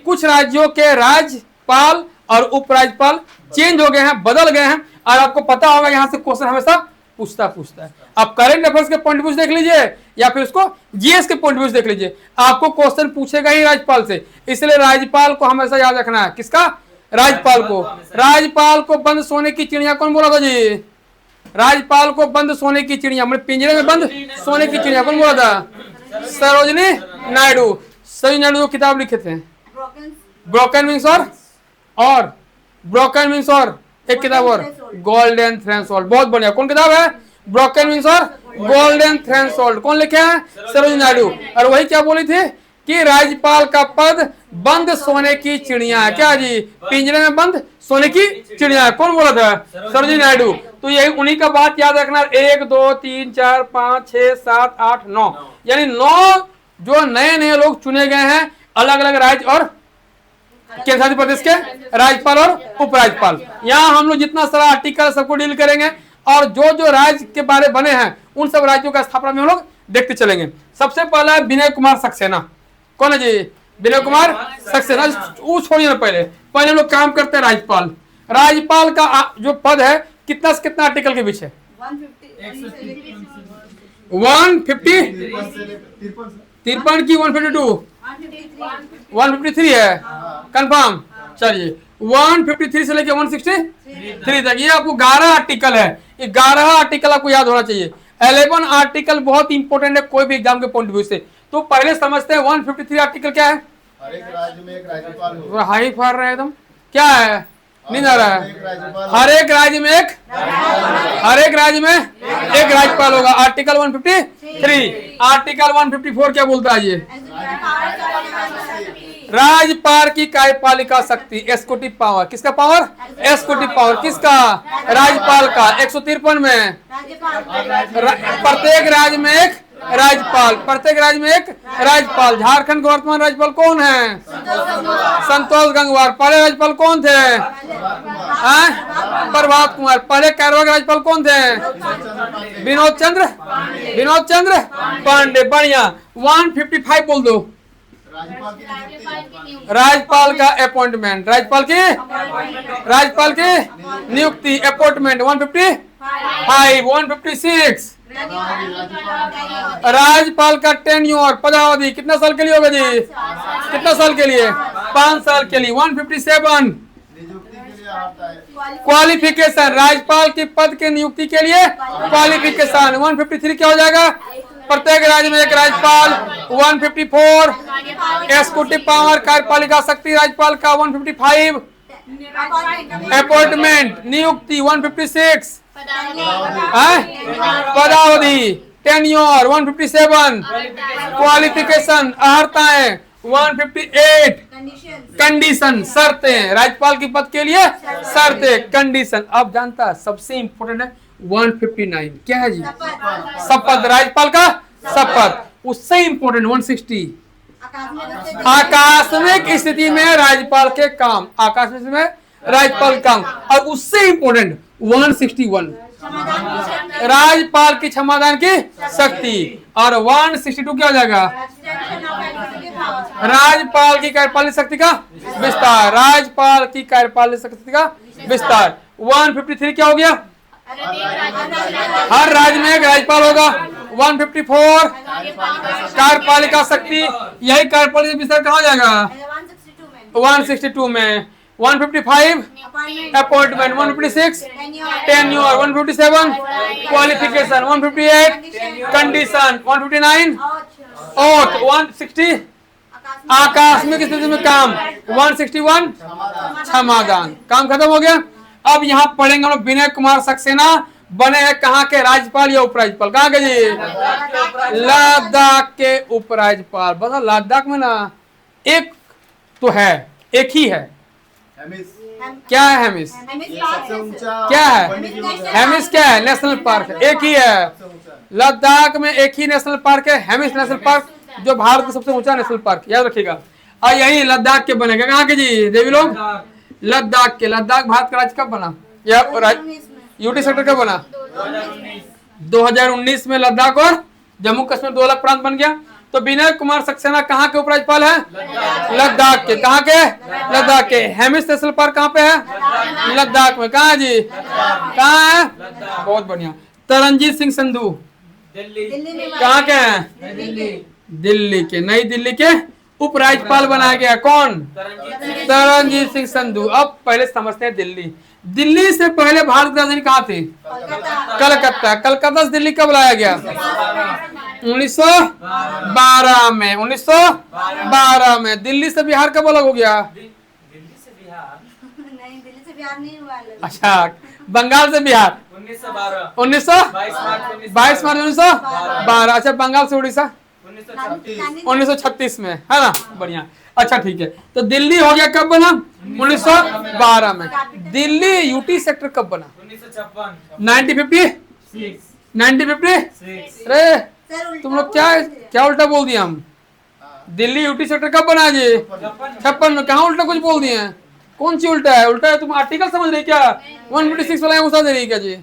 कुछ राज्यों के राज्यपाल और उपराज्यपाल चेंज हो गए हैं, बदल गए हैं। और आपको पता होगा यहाँ से क्वेश्चन हमेशा पूछता है। आप करंट अफेयर्स के पॉइंट ऑफ व्यू देख लीजिए या फिर उसको जीएस के पॉइंट ऑफ व्यू देख लीजिए, आपको क्वेश्चन पूछेगा ही राज्यपाल से। इसलिए राज्यपाल को हमेशा याद रखना है। किसका? राज्यपाल को। राज्यपाल को बंद सोने की चिड़िया कौन बोला था जी? राज्यपाल को बंद सोने की चिड़िया, मतलब पिंजरे में बंद सोने की चिड़िया कौन बोला था? सरोजिनी नायडू। सरोजिनी नायडू किताब लिखे थे ब्रोकन विंग्स और ब्रोकन विंग्स और एक किताब और गोल्डन थ्रेशोल्ड। बहुत बढ़िया। कौन किताब है? ब्रोकन विंग्स और गोल्डन थ्रेशोल्ड। कौन लिखे हैं? सरोजिनी नायडू। और वही क्या बोली थी कि राज्यपाल का पद बंद सोने की चिड़िया है। क्या जी? पिंजरे में बंद सोने की चिड़िया है। कौन बोला था? सरोजिनी नायडू। तो यही उन्हीं का बात याद रखना। 1 2 3 4 5 6 7 8 9 यानी 9 जो नए लोग चुने गए हैं अलग अलग राज्य और केंद्र शासित प्रदेश के राज्यपाल और उपराज्यपाल। यहाँ हम लोग जितना सारा आर्टिकल सबको डील करेंगे और जो राज्य के बारे बने हैं उन सब राज्यों का स्थापना में हम लोग देखते चलेंगे। सबसे पहला है विनय कुमार सक्सेना। कौन है जी? विनय कुमार सक्सेना। वो छोड़िए ना, पहले हम लोग काम करते हैं राज्यपाल। राज्यपाल का जो पद है कितना से कितना आर्टिकल के बीच है? 153 की 152 153 है। कंफर्म? चलिए 153 से लेके 163 तक ये आपको 11 आर्टिकल है। ये 11 आर्टिकल आपको याद होना चाहिए। 11 आर्टिकल बहुत इंपॉर्टेंट है कोई भी एग्जाम के पॉइंट ऑफ व्यू से। तो पहले समझते हैं 153 आर्टिकल क्या है। हर एक राज्य में एक राज्यपाल होगा। हाई फार रहा है एकदम। क्या है? नहीं आ रहा है। हर एक राज्य में एक राज्यपाल होगा। आर्टिकल 153। आर्टिकल 154 क्या बोलता है ये? राज्यपाल की कार्यपालिका शक्ति, एस्कोटिव पावर। किसका पावर? एस्कोटिव पावर। किसका? राज्यपाल का। 153 में प्रत्येक राज्य में एक राज्यपाल। प्रत्येक राज्य में एक राज्यपाल। झारखंड के वर्तमान राज्यपाल कौन है? संतोष गंगवार। पहले राज्यपाल कौन थे? प्रभात कुमार। पहले कैरवा के राज्यपाल कौन थे? विनोद चंद्र पांडे। बढ़िया। 155 बोल दो। राज्यपाल का अपॉइंटमेंट। राज्यपाल की नियुक्ति, अपॉइंटमेंट 155। 156 राज्यपाल का टेन्योर, पदावधि कितना साल के लिए होगा जी? कितना साल के लिए? 5 साल के लिए। 157 क्वालिफिकेशन, राज्यपाल के पद के नियुक्ति के लिए क्वालिफिकेशन। 153 क्या हो जाएगा? प्रत्येक राज्य में एक राज्यपाल। 154 एस्कोटिव पावर, कार्यपालिका शक्ति राज्यपाल का। 155 अपॉइंटमेंट, नियुक्ति। 156 पदावधि, टेन्योर। 157 क्वालिफिकेशन, अर्हताएं। 158 कंडीशन, शर्तें। राज्यपाल के पद के लिए शर्तें, कंडीशन। अब जानता है सबसे इंपोर्टेंट है 159 क्या है जी? शपथ। राज्यपाल का शपथ। उससे इंपोर्टेंट 160 आकस्मिक स्थिति में राज्यपाल के काम। आकस्मिक स्थिति में राज्यपाल काम। और उससे इंपोर्टेंट 161 राज्यपाल की क्षमादान की शक्ति। और 162 क्या हो जाएगा? राज्यपाल की कार्यपालिक शक्ति का विस्तार। राज्यपाल की कार्यपालिक शक्ति का विस्तार। 153 क्या हो गया? हर राज्य में एक राज्यपाल होगा। 154 कार्यपालिका शक्ति। यही कार्यपालिक विस्तार कहाँ जाएगा? 162 में। 155 appointment. 156 tenure. 157 qualification. 158 condition. 159 oath. 160 आकस्मिक स्थिति में काम। 161 क्षमादान। काम खत्म हो गया। अब यहाँ पढ़ेंगे हम लोग विनय कुमार सक्सेना बने हैं कहाँ के? राज्यपाल या उपराज्यपाल? कहाँ के जी? लद्दाख के उपराज्यपाल। बता लद्दाख में ना एक तो है, एक ही है। क्या है हेमिस? क्या है हेमिस? क्या है? नेशनल पार्क है। एक ही है लद्दाख में, एक ही नेशनल पार्क है हेमिस नेशनल पार्क, जो भारत का सबसे ऊंचा नेशनल पार्क। याद रखिएगा। और यही लद्दाख के बनेगा। कहाँ के जी देवी लोग? लद्दाख के। लद्दाख भारत का राज्य कब बना? या यूटी सेक्टर कब बना? 2019 में लद्दाख और जम्मू कश्मीर 2 अलग प्रांत बन गया। तो विनय कुमार सक्सेना कहाँ के उपराज्यपाल है? लद्दाख के। कहाँ के? लद्दाख के। हेमिश तेसल पार्क कहाँ पे है? लद्दाख में। कहाँ जी? कहाँ है? बहुत बढ़िया। तरनजीत सिंह संधू कहाँ के हैं? दिल्ली के। नई दिल्ली के उपराज्यपाल बनाया गया कौन? तरनजीत सिंह संधू। अब पहले समझते हैं दिल्ली। दिल्ली से पहले भारत की राजधानी कहाँ थी? कलकत्ता। कलकत्ता से दिल्ली कब लाया गया? 1912 में। 1912 में। दिल्ली से बिहार कब अलग हो गया? नहीं, दिल्ली से बिहार नहीं हुआ। अच्छा, बंगाल से बिहार 1912 22 मार्च 1912। अच्छा, बंगाल से उड़ीसा 1936 में, है ना? बढ़िया। अच्छा ठीक है, तो दिल्ली हो गया कब बना? 1912 में। दिल्ली यूटी सेक्टर कब बना? 1956। 1956। अरे तुम लोग क्या उल्टा बोल दिया हम? दिल्ली यूटी सेक्टर कब बना जी? 56 में। कहाँ उल्टा कुछ बोल दिए हैं? कौन सी उल्टा है? उल्टा है, तुम आर्टिकल समझ रहे क्या? 156 वाला घुसा दे रही क्या जी?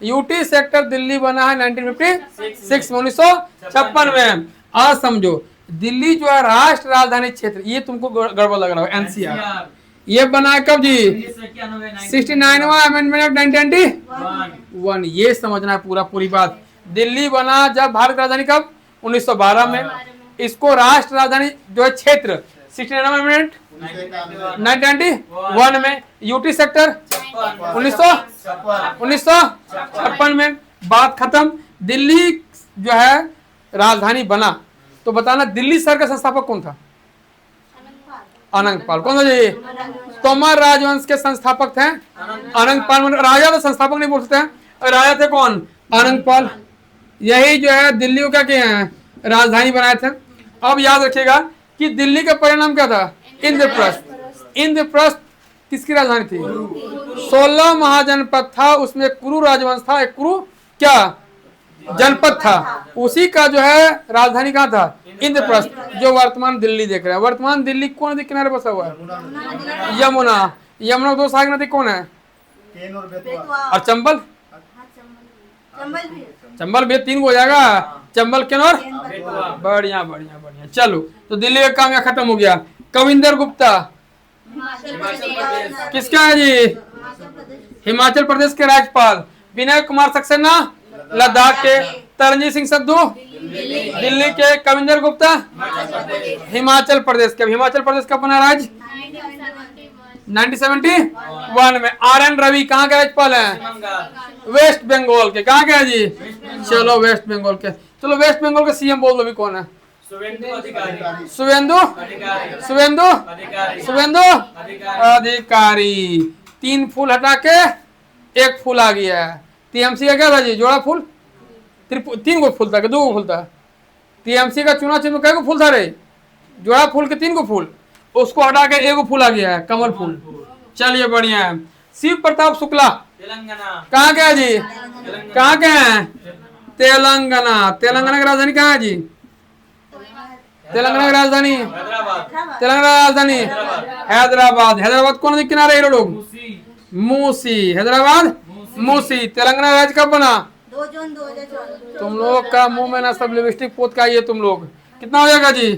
यूटी सेक्टर दिल्ली बना है 1956 में, 1956 में। आज समझो, दिल्ली जो है राष्ट्र राजधानी क्षेत्र, ये तुमको गड़बड़ लग रहा है। एनसीआर ये बना है कब जी? 69वां अमेंडमेंट ऑफ 1991। ये समझना है पूरी बात। दिल्ली बना जब भारत राजधानी कब? 1912 में। इसको राष्ट्र राजधानी जो है क्षेत्र 69वां अमेंडमेंट 1991 में। यूटी सेक्टर 1956 में। बात खत्म। दिल्ली जो है राजधानी बना, तो बताना दिल्ली शहर का संस्थापक कौन था? अनंगपाल। कौन था जी? तोमर राजवंश के संस्थापक थे अनंगपाल। राजा तो संस्थापक नहीं बोल सकते हैं। राजा थे कौन? अनंगपाल। यही जो है दिल्ली को क्या किए हैं? राजधानी बनाए थे। अब याद रखिएगा कि दिल्ली का परिणाम क्या था? इंद्रप्रस्थ। इंद्रप्रस्थ किसकी राजधानी थी? 16 महाजनपद था, उसमें कुरु राजवंश था। एक कुरु क्या जनपद था, उसी का जो है राजधानी कहाँ था? इंद्रप्रस्थ, जो वर्तमान दिल्ली देख रहे हैं। वर्तमान दिल्ली कौन नदी किनारे बसा हुआ है? यमुना। यमुना दो सहायक नदी कौन है? और चंबल? चंबल भी 3 हो जाएगा। चंबल केनौर। बढ़िया बढ़िया बढ़िया। चलो, तो दिल्ली का काम यहाँ खत्म हो गया। कविंदर गुप्ता किसका है जी? हिमाचल प्रदेश के राज्यपाल। विनय कुमार सक्सेना लद्दाख के। तरनजीत सिंह संधू दिल्ली के। कविंदर गुप्ता हिमाचल प्रदेश के। हिमाचल प्रदेश का बना राज्य 1971 में। RN रवि कहाँ के राज्यपाल हैं? वेस्ट बंगाल के। कहाँ के है जी? चलो वेस्ट बंगाल के। चलो वेस्ट बंगाल के सीएम बोल दो भी कौन है? शुभेंदु अधिकारी। 3 फूल हटा के 1 फूल आ गया है। टीएमसी का क्या था जी? जोड़ा फूल। 3 गो फूल था कि 2 गो फूल था? टीएमसी का चुनाव चिन्ह में कै गो फूल था रे? जोड़ा फूल के 3 गो फूल, उसको हटा के 1 गो फूल आ गया है, कमल फूल। चलिए बढ़िया है। शिव प्रताप शुक्ला कहाँ के है जी? कहाँ के हैं? तेलंगाना। तेलंगाना की राजधानी कहाँ है जी? तेलंगाना की राजधानी हैदराबाद। हैदराबाद कौन सी किनारे है लोग? मूसी। हैदराबाद मूसी। तेलंगाना राज्य कब बना? 2 जून 2014। तुम लोग का मुंह में ना सब लिपस्टिक पोत का ये तुम लोग। कितना हो जाएगा जी?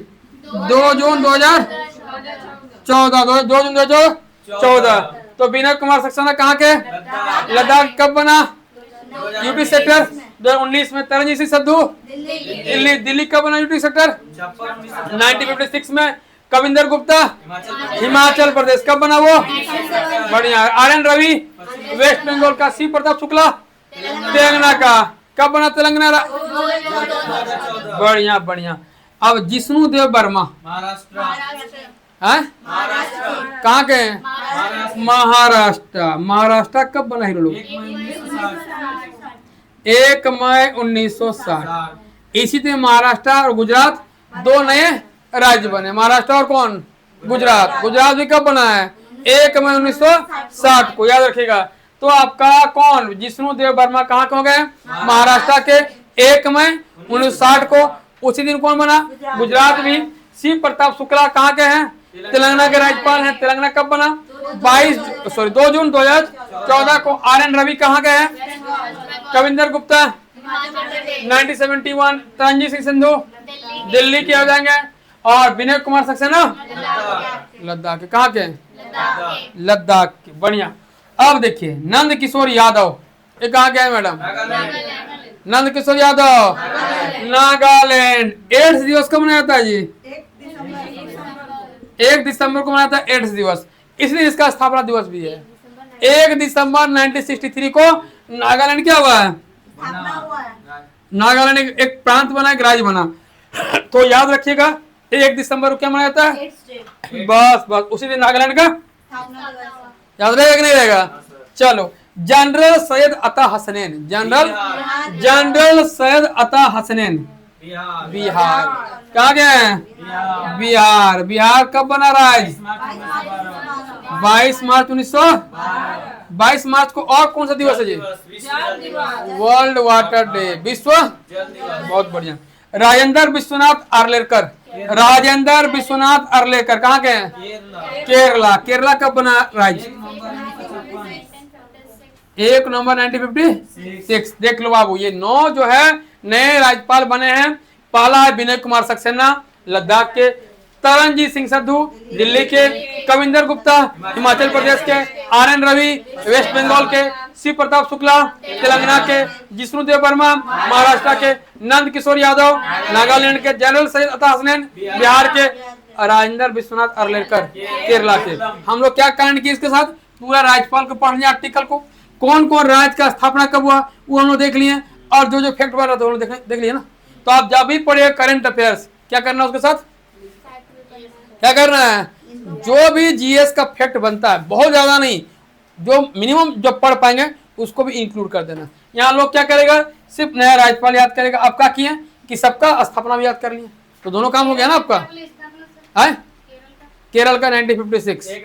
2 जून 2014। 2 जून 2014। तो विनय कुमार सक्सेना कहाँ के? लद्दाख कब बना? यूटी सेक्टर 2019 में। तरनजीत सिंह संधू दिल्ली कब बना यूटी सेक्टर? 1956 में। कविंदर गुप्ता हिमाचल प्रदेश कब बना वो? बढ़िया। RN रवि वेस्ट बंगाल का। शिव प्रताप शुक्ला तेलंगाना का। कब बना तेलंगाना? बढ़िया बढ़िया। अब जिष्णु देव वर्मा कहाँ के? महाराष्ट्र। महाराष्ट्र कब बना हीरो लोग? 1 मई 1960। इसी तरह महाराष्ट्र और गुजरात 2 नए राज्य बने। महाराष्ट्र और कौन? गुजरात। गुजरात भी कब बना है? 1 मई 1960 को। याद रखिएगा। तो आपका कौन? जिष्णु देव वर्मा कहाँ के हो गए? महाराष्ट्र के। 1 मई 1960 को। उसी दिन कौन बना? गुजरात भी। शिव प्रताप शुक्ला कहाँ के हैं? तेलंगाना के राज्यपाल हैं। तेलंगाना कब बना? 2 जून 2014 को। RN रवि कहाँ के हैं? कविंदर गुप्ता 1971। तरनजीत सिंह संधू दिल्ली के हो जाएंगे। और विनय कुमार सक्सेना लद्दाख के। कहाँ के? लद्दाख के। बढ़िया। अब देखिए नंद किशोर यादव, ये कहाँ के है मैडम? नंद किशोर यादव नागालैंड। एड्स दिवस कब मनाया जाता है जी? 1 दिसंबर को मनाया था एड्स दिवस, इसलिए इसका स्थापना दिवस भी है। 1 दिसंबर 1963 को नागालैंड क्या हुआ है? स्थापना हुआ है। नागालैंड एक प्रांत बना, एक राज्य बना। तो याद रखिएगा 1 दिसंबर को क्या मनाया जाता है? 8 स्टेट बस बस उसी दिन नागालैंड का स्थापना दिवस है। याद रहेगा कि नहीं रहेगा? चलो, जनरल सैयद अता हसनैन, जनरल सैयद अता हसनैन बिहार। कहाँ गए हैं? बिहार। बिहार कब बना राज्य? 22 मार्च 1922 मार्च को। और कौन सा दिवस है जी? वर्ल्ड वाटर डे, विश्व। बहुत बढ़िया। राजेंद्र विश्वनाथ आर्लेकर, राजेंद्र विश्वनाथ आर्लेकर कहाँ के हैं? केरला। केरला कब बना राज्य? 1 नवंबर 1956। देख लो बाबू, ये 9 जो है नए राज्यपाल बने हैं। पहला है विनय कुमार सक्सेना लद्दाख के, तरनजीत सिंह संधू दिल्ली के, कविंदर गुप्ता हिमाचल प्रदेश के, RN रवि वेस्ट बंगाल के, शिव प्रताप शुक्ला तेलंगाना के, जिष्णुदेव वर्मा महाराष्ट्र के, नंद किशोर यादव नागालैंड के, जनरल सैयद अता हसनैन बिहार के, राजेंद्र विश्वनाथ आर्लेकर केरला के। हम लोग क्या कारण किए इसके साथ? पूरा राज्यपाल को पढ़ लिया आर्टिकल को, कौन कौन राज्य का स्थापना कब हुआ वो हम लोग देख लिए, और जो जो फैक्ट बना था वो देख लिए ना। तो आप जब भी पढ़िए करंट अफेयर्स, क्या करना है उसके साथ? क्या करना है? जो भी जीएस का फैक्ट बनता है, बहुत ज्यादा नहीं, जो मिनिमम जो पढ़ पाएंगे उसको भी इंक्लूड कर देना। यहाँ लोग क्या करेगा? सिर्फ नया राज्यपाल याद करेगा। आप क्या किए कि सबका स्थापना भी याद कर लिया, तो दोनों काम हो गया ना आपका। है केरल का 1956,